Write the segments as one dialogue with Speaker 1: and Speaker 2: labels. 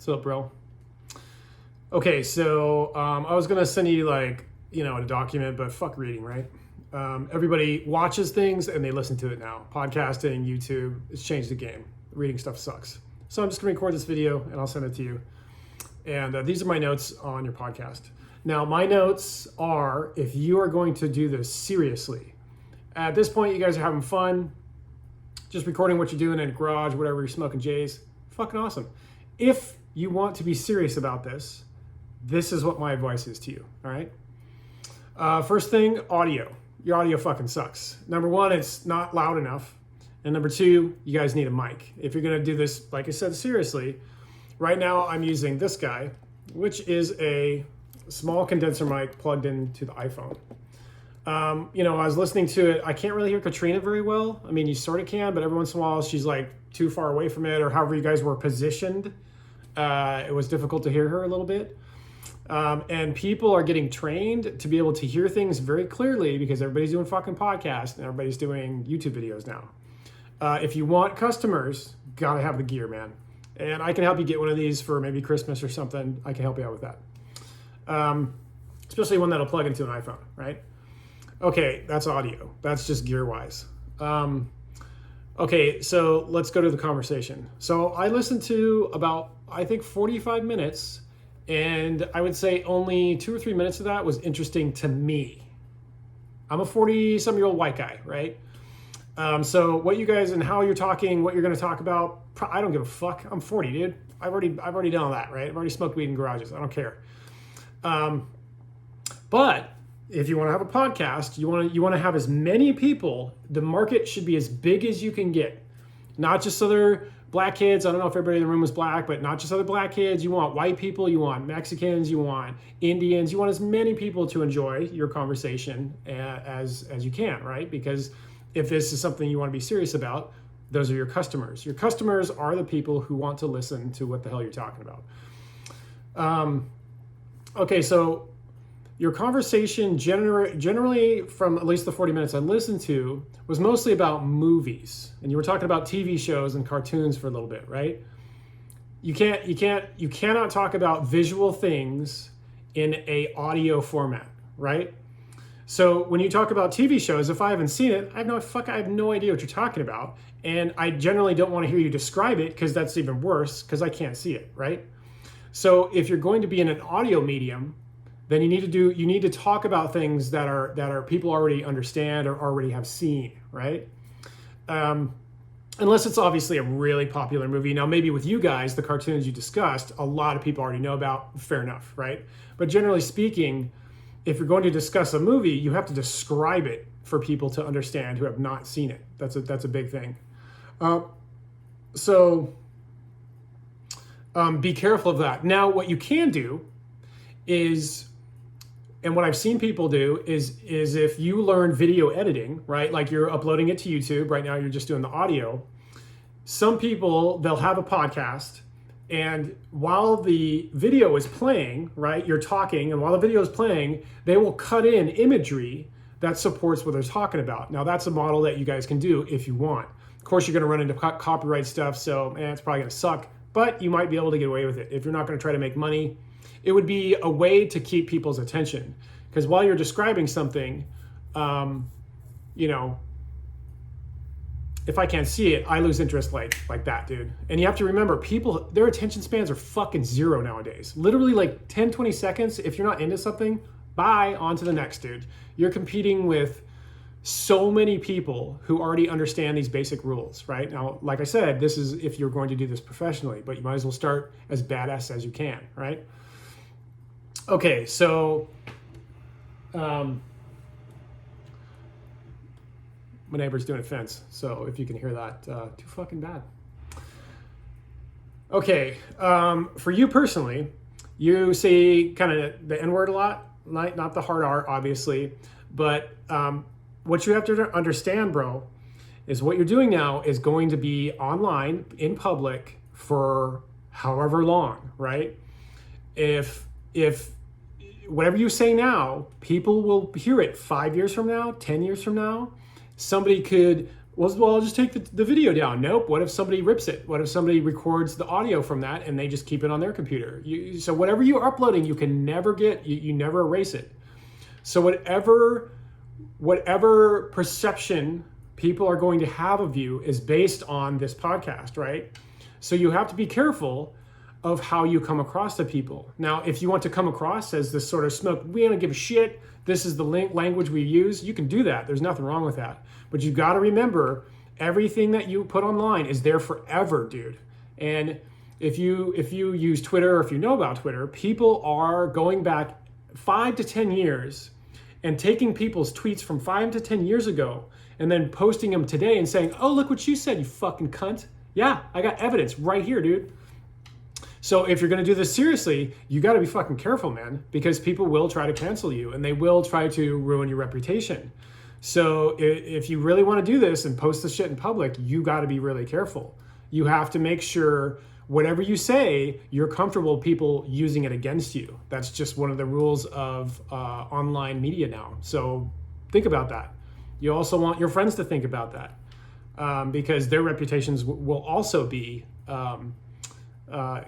Speaker 1: What's up, bro? Okay, so I was gonna send you a document, but fuck reading, right? Everybody watches things and they listen to it now. Podcasting, YouTube, it's changed the game. Reading stuff sucks. So I'm just gonna record this video and I'll send it to you. And these are my notes on your podcast. Now, my notes are if you are going to do this seriously. At this point, you guys are having fun, just recording what you're doing in a garage, whatever, you're smoking J's. Fucking awesome. If you want to be serious about this, this is what my advice is to you, all right? First thing, audio. Your audio fucking sucks. Number one, it's not loud enough. And number two, you guys need a mic. If you're gonna do this, like I said, seriously, right now I'm using this guy, which is a small condenser mic plugged into the iPhone. I was listening to it. I can't really hear Katrina very well. I mean, you sort of can, but every once in a while she's like too far away from it, or however you guys were positioned. It was difficult to hear her a little bit. And people are getting trained to be able to hear things very clearly because everybody's doing fucking podcasts and everybody's doing YouTube videos now. If you want customers, gotta have the gear, man. And I can help you get one of these for maybe Christmas or something. I can help you out with that. Especially one that'll plug into an iPhone, right? Okay, that's audio. That's just gear-wise. Okay, so let's go to the conversation. So I listened to about, I think, 45 minutes, and I would say only 2 or 3 minutes of that was interesting to me. I'm a 40-some-year-old white guy, right? So what you guys and how you're talking, what you're going to talk about, I don't give a fuck. I'm 40, dude. I've already done all that, right? I've already smoked weed in garages. I don't care. But if you want to have a podcast, you want to have as many people. The market should be as big as you can get. Not just other black kids. I don't know if everybody in the room is black, but not just other black kids. You want white people. You want Mexicans. You want Indians. You want as many people to enjoy your conversation as you can, right? Because if this is something you want to be serious about, those are your customers. Your customers are the people who want to listen to what the hell you're talking about. Okay, so your conversation generally from at least the 40 minutes I listened to was mostly about movies. And you were talking about TV shows and cartoons for a little bit, right? You cannot talk about visual things in a audio format, right? So when you talk about TV shows, if I haven't seen it, I have no idea what you're talking about. And I generally don't want to hear you describe it because that's even worse because I can't see it, right? So if you're going to be in an audio medium, then you need to talk about things that are people already understand or already have seen, right? Unless it's obviously a really popular movie. Now, maybe with you guys, the cartoons you discussed, a lot of people already know about, fair enough, right? But generally speaking, if you're going to discuss a movie, you have to describe it for people to understand who have not seen it. That's a big thing. So be careful of that. Now, what you can do is, and what I've seen people do is if you learn video editing, right? Like you're uploading it to YouTube. Right now, you're just doing the audio. Some people, they'll have a podcast, and while the video is playing, right, you're talking, and while the video is playing, they will cut in imagery that supports what they're talking about. Now, that's a model that you guys can do if you want. Of course, you're going to run into copyright stuff, so it's probably going to suck, but you might be able to get away with it. If you're not going to try to make money, it would be a way to keep people's attention. Because while you're describing something, if I can't see it, I lose interest like that, dude. And you have to remember, people, their attention spans are fucking zero nowadays. Literally like 10, 20 seconds. If you're not into something, bye, on to the next, dude. You're competing with so many people who already understand these basic rules, right? Now, like I said, this is if you're going to do this professionally, but you might as well start as badass as you can, right? Okay, so my neighbor's doing a fence, so if you can hear that, too fucking bad. Okay, for you personally, you say kind of the N-word a lot, not the hard R, obviously, but what you have to understand, bro, is what you're doing now is going to be online in public for however long, right? If whatever you say now, people will hear it 5 years from now, 10 years from now. Somebody could Well, I'll just take the video down. Nope. What if somebody rips it? What if somebody records the audio from that and they just keep it on their computer? So whatever you're uploading, you can never you never erase it. So whatever perception people are going to have of you is based on this podcast, right? So you have to be careful of how you come across to people. Now, if you want to come across as this sort of smoke, we don't give a shit, this is the language we use, you can do that. There's nothing wrong with that. But you got to remember, everything that you put online is there forever, dude. And if you use Twitter, or if you know about Twitter, people are going back 5 to 10 years and taking people's tweets from 5 to 10 years ago and then posting them today and saying, oh, look what you said, you fucking cunt. Yeah, I got evidence right here, dude. So if you're going to do this seriously, you got to be fucking careful, man, because people will try to cancel you and they will try to ruin your reputation. So if you really want to do this and post this shit in public, you got to be really careful. You have to make sure whatever you say, you're comfortable people using it against you. That's just one of the rules of online media now. So think about that. You also want your friends to think about that because their reputations will also be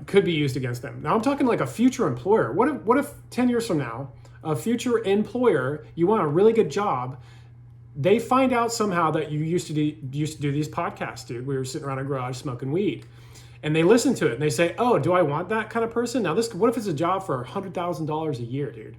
Speaker 1: could be used against them. Now I'm talking like a future employer. What if 10 years from now, a future employer, you want a really good job, they find out somehow that you used to do these podcasts, dude. We were sitting around a garage smoking weed. And they listen to it and they say, oh, do I want that kind of person? Now what if it's a job for $100,000 a year, dude?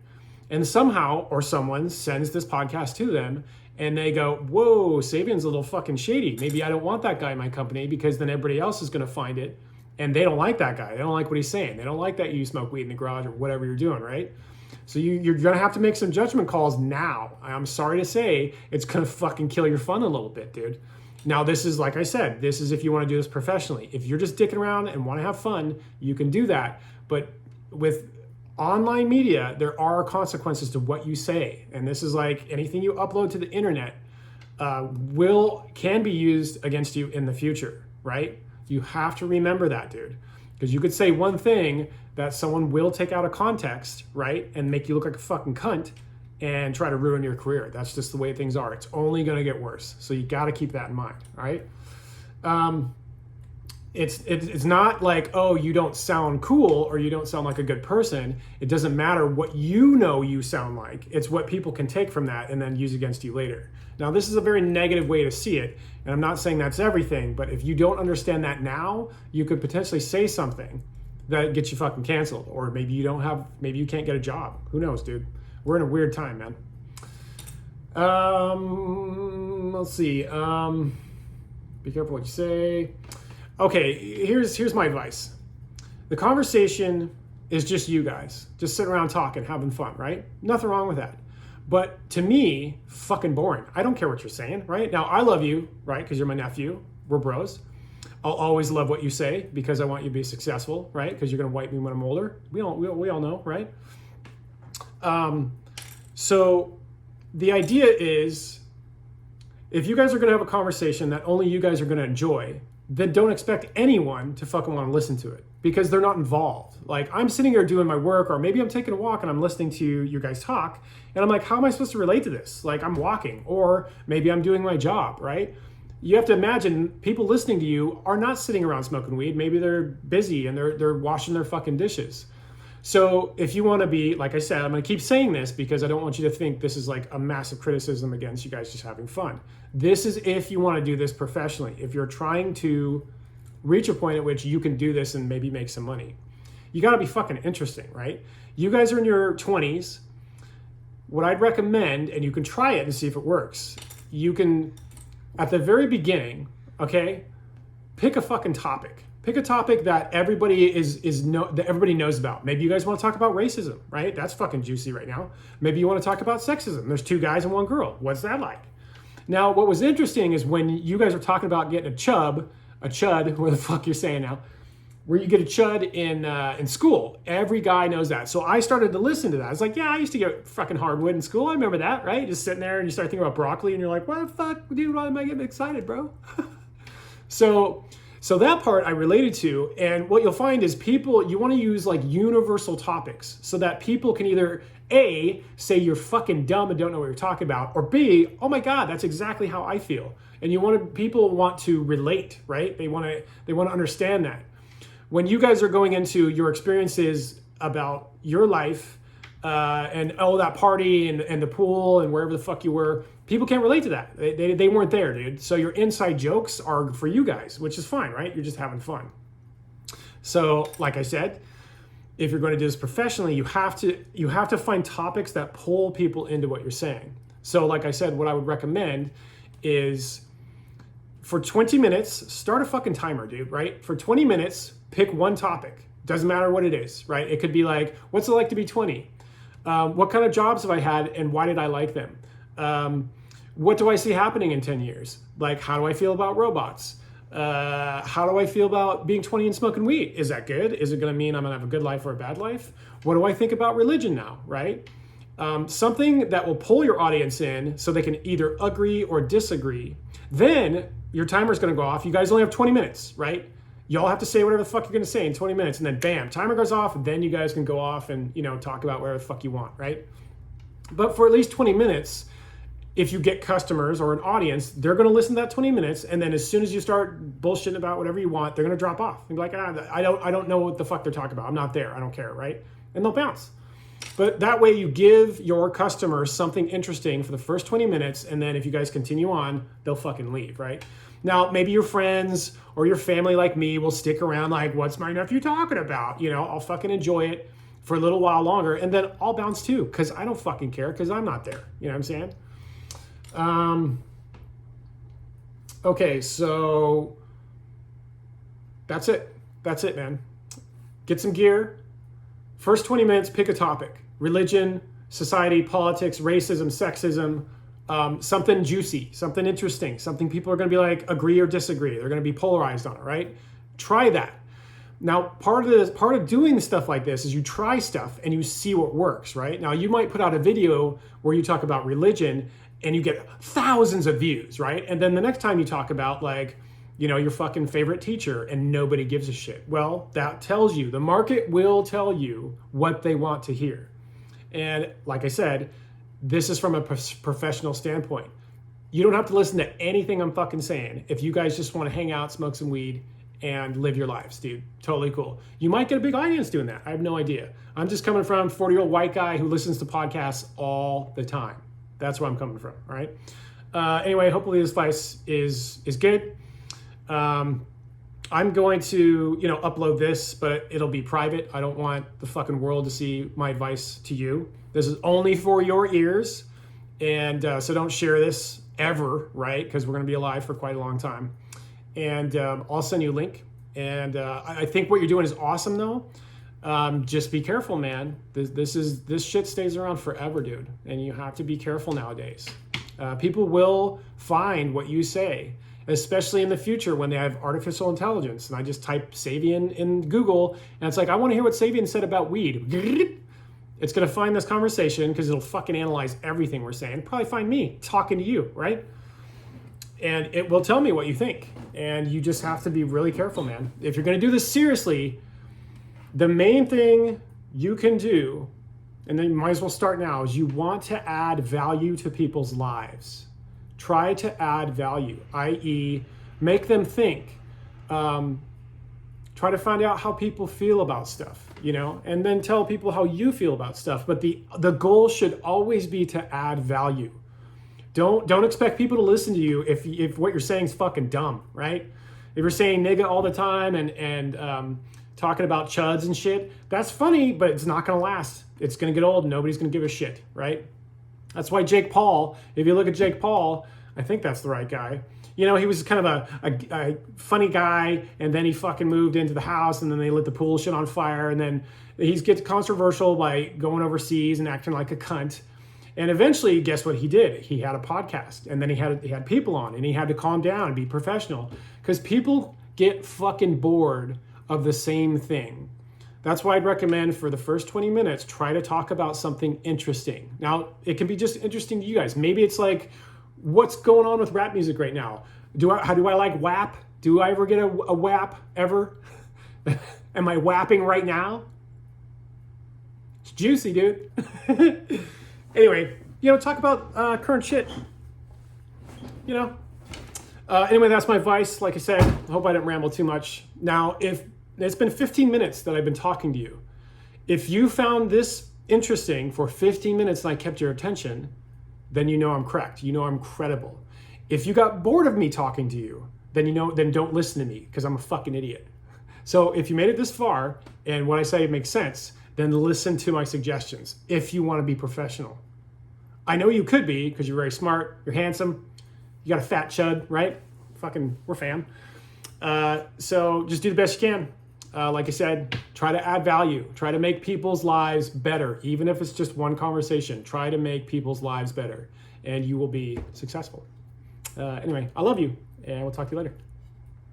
Speaker 1: And somehow, or someone sends this podcast to them and they go, whoa, Sabian's a little fucking shady. Maybe I don't want that guy in my company because then everybody else is going to find it. And they don't like that guy. They don't like what he's saying. They don't like that you smoke weed in the garage or whatever you're doing, right? So you're going to have to make some judgment calls now. I'm sorry to say, it's going to fucking kill your fun a little bit, dude. Now, this is, like I said, this is if you want to do this professionally. If you're just dicking around and want to have fun, you can do that. But with online media, there are consequences to what you say. And this is like anything you upload to the internet can be used against you in the future, right? You have to remember that, dude. Because you could say one thing that someone will take out of context, right? And make you look like a fucking cunt and try to ruin your career. That's just the way things are. It's only going to get worse. So you got to keep that in mind, right? It's not like, oh, you don't sound cool or you don't sound like a good person. It doesn't matter what you sound like. It's what people can take from that and then use against you later. Now, this is a very negative way to see it, and I'm not saying that's everything, but if you don't understand that now, you could potentially say something that gets you fucking canceled, or maybe you can't get a job. Who knows, dude? We're in a weird time, man. Let's see. Be careful what you say. Okay, here's my advice. The conversation is just you guys, just sitting around talking, having fun, right? Nothing wrong with that. But to me, fucking boring. I don't care what you're saying, right? Now, I love you, right? Because you're my nephew. We're bros. I'll always love what you say because I want you to be successful, right? Because you're going to wipe me when I'm older. We all know, right? So the idea is, if you guys are going to have a conversation that only you guys are going to enjoy, then don't expect anyone to fucking want to listen to it because they're not involved. Like, I'm sitting here doing my work, or maybe I'm taking a walk and I'm listening to you guys talk, and I'm like, how am I supposed to relate to this? Like, I'm walking, or maybe I'm doing my job, right? You have to imagine people listening to you are not sitting around smoking weed. Maybe they're busy and they're washing their fucking dishes. So if you want to be, like I said, I'm going to keep saying this because I don't want you to think this is like a massive criticism against you guys just having fun. This is if you want to do this professionally. If you're trying to reach a point at which you can do this and maybe make some money, you got to be fucking interesting, right? You guys are in your 20s. What I'd recommend, and you can try it and see if it works, you can, at the very beginning, okay, pick a fucking topic. Pick a topic that everybody that everybody knows about. Maybe you guys want to talk about racism, right? That's fucking juicy right now. Maybe you want to talk about sexism. There's 2 guys and 1 girl. What's that like? Now, what was interesting is when you guys are talking about getting a CHUD, what the fuck you're saying now, where you get a CHUD in school. Every guy knows that. So I started to listen to that. I was like, yeah, I used to get fucking hardwood in school. I remember that, right? Just sitting there and you start thinking about broccoli and you're like, what the fuck, dude, why am I getting excited, bro? So So that part I related to, and what you'll find is people, you want to use like universal topics so that people can either A, say you're fucking dumb and don't know what you're talking about, or B, oh my God, that's exactly how I feel. And people want to relate, right? They want to understand that. When you guys are going into your experiences about your life and that party and the pool and wherever the fuck you were, people can't relate to that. They weren't there, dude. So your inside jokes are for you guys, which is fine, right? You're just having fun. So like I said, if you're going to do this professionally, you have to find topics that pull people into what you're saying. So like I said, what I would recommend is for 20 minutes, start a fucking timer, dude, right? For 20 minutes, pick one topic. Doesn't matter what it is, right? It could be like, what's it like to be 20? What kind of jobs have I had and why did I like them? What do I see happening in 10 years? Like, how do I feel about robots? How do I feel about being 20 and smoking weed? Is that good? Is it going to mean I'm going to have a good life or a bad life? What do I think about religion now, right? Something that will pull your audience in so they can either agree or disagree. Then your timer's going to go off. You guys only have 20 minutes, right? Y'all have to say whatever the fuck you're going to say in 20 minutes. And then bam, timer goes off. And then you guys can go off and, talk about whatever the fuck you want, right? But for at least 20 minutes, if you get customers or an audience, they're going to listen to that 20 minutes. And then as soon as you start bullshitting about whatever you want, they're going to drop off and be like, I don't know what the fuck they're talking about. I'm not there. I don't care, right? And they'll bounce. But that way you give your customers something interesting for the first 20 minutes. And then if you guys continue on, they'll fucking leave, right? Now, maybe your friends or your family like me will stick around like, what's my nephew talking about? I'll fucking enjoy it for a little while longer. And then I'll bounce too, because I don't fucking care because I'm not there. You know what I'm saying? Okay, so that's it. That's it, man. Get some gear. First 20 minutes, pick a topic. Religion, society, politics, racism, sexism, something juicy, something interesting, something people are going to be like, agree or disagree. They're going to be polarized on it, right? Try that. Now, part of doing stuff like this is you try stuff and you see what works, right? Now, you might put out a video where you talk about religion and you get thousands of views, right? And then the next time you talk about your fucking favorite teacher and nobody gives a shit. Well, that tells you, the market will tell you what they want to hear. And like I said, this is from a professional standpoint. You don't have to listen to anything I'm fucking saying. If you guys just want to hang out, smoke some weed, and live your lives, dude. Totally cool. You might get a big audience doing that. I have no idea. I'm just coming from a 40-year-old white guy who listens to podcasts all the time. That's where I'm coming from, all right? Anyway, hopefully this advice is good. I'm going to, upload this, but it'll be private. I don't want the fucking world to see my advice to you. This is only for your ears. And so don't share this ever, right? Because we're going to be alive for quite a long time. And I'll send you a link. And I think what you're doing is awesome, though. Just be careful, man. This shit stays around forever, dude. And you have to be careful nowadays. People will find what you say, especially in the future when they have artificial intelligence. And I just type Savian in Google, and it's like, I want to hear what Savian said about weed. It's going to find this conversation because it'll fucking analyze everything we're saying. Probably find me talking to you, right? And it will tell me what you think. And you just have to be really careful, man. If you're going to do this seriously, the main thing you can do, and then you might as well start now, is you want to add value to people's lives. Try to add value, i.e. make them think. Try to find out how people feel about stuff, and then tell people how you feel about stuff. But the goal should always be to add value. Don't expect people to listen to you if what you're saying is fucking dumb, right? If you're saying nigga all the time and talking about chuds and shit, that's funny, but it's not gonna last. It's gonna get old and nobody's gonna give a shit, right? That's why Jake Paul, if you look at Jake Paul, I think that's the right guy. He was kind of a funny guy, and then he fucking moved into the house, and then they lit the pool shit on fire, and then he gets controversial by going overseas and acting like a cunt. And eventually, guess what he did? He had a podcast, and then he had people on, and he had to calm down and be professional, because people get fucking bored of the same thing. That's why I'd recommend for the first 20 minutes, try to talk about something interesting. Now, it can be just interesting to you guys. Maybe it's like, what's going on with rap music right now? How do I like WAP? Do I ever get a whap ever? Am I whapping right now? It's juicy, dude. Anyway, talk about current shit. Anyway, that's my advice. Like I said, I hope I didn't ramble too much. Now, if it's been 15 minutes that I've been talking to you, if you found this interesting for 15 minutes and I kept your attention, then I'm correct. I'm credible. If you got bored of me talking to you, then then don't listen to me because I'm a fucking idiot. So if you made it this far and what I say makes sense, then listen to my suggestions if you want to be professional. I know you could be because you're very smart, you're handsome, you got a fat chud, right? Fucking, we're fam. So just do the best you can. Like I said, try to add value. Try to make people's lives better. Even if it's just one conversation, try to make people's lives better and you will be successful. Anyway, I love you and we'll talk to you later.